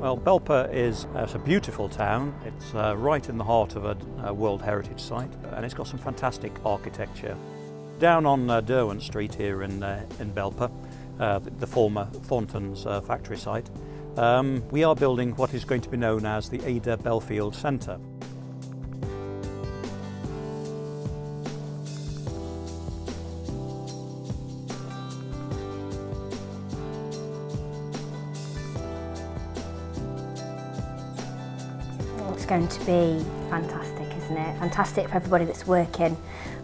Well, Belper is a beautiful town. It's right in the heart of a World Heritage Site, and it's got some fantastic architecture. Down on Derwent Street here in Belper, the former Thorntons factory site, we are building what is going to be known as the Ada Belfield Centre. It's going to be fantastic, isn't it? Fantastic for everybody that's working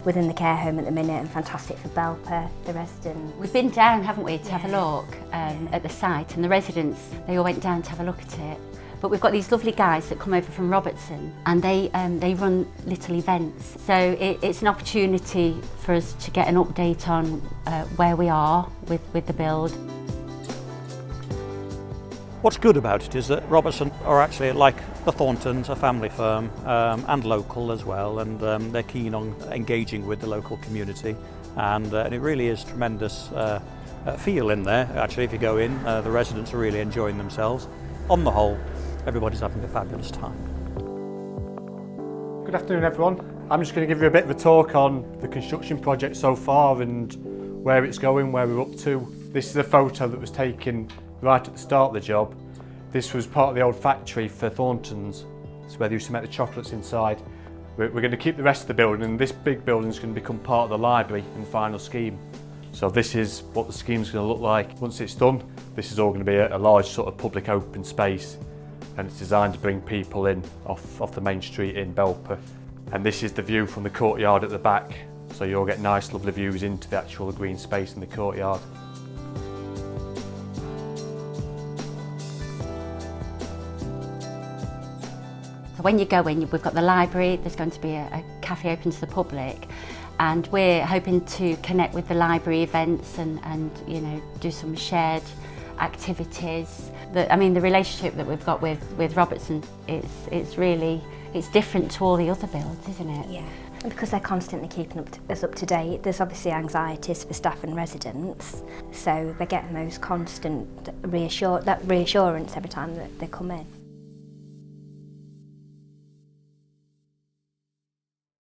within the care home at the minute, and fantastic for Belper, the residents. We've been down, haven't we, to have a look at the site, and the residents, they all went down to have a look at it. But we've got these lovely guys that come over from Robertson, and they run little events. So it's an opportunity for us to get an update on where we are with the build. What's good about it is that Robertson are actually, like the Thorntons, a family firm and local as well, and they're keen on engaging with the local community, and it really is tremendous feel in there. Actually, if you go in, the residents are really enjoying themselves. On the whole, everybody's having a fabulous time. Good afternoon, everyone. I'm just going to give you a bit of a talk on the construction project so far and where it's going, where we're up to. This is a photo that was taken right at the start of the job. This was part of the old factory for Thorntons. It's where they used to make the chocolates inside. We're going to keep the rest of the building, and this big building is going to become part of the library in the final scheme. So this is what the scheme is going to look like. Once it's done, this is all going to be a large sort of public open space, and it's designed to bring people in off the main street in Belper. And this is the view from the courtyard at the back, so you'll get nice lovely views into the actual green space in the courtyard. So when you go in, we've got the library, there's going to be a cafe open to the public, and we're hoping to connect with the library events and you know, do some shared activities. The relationship that we've got with Robertson, it's different to all the other builds, isn't it? Yeah, and because they're constantly keeping us up to date, there's obviously anxieties for staff and residents, so they're getting those constant reassurance every time that they come in.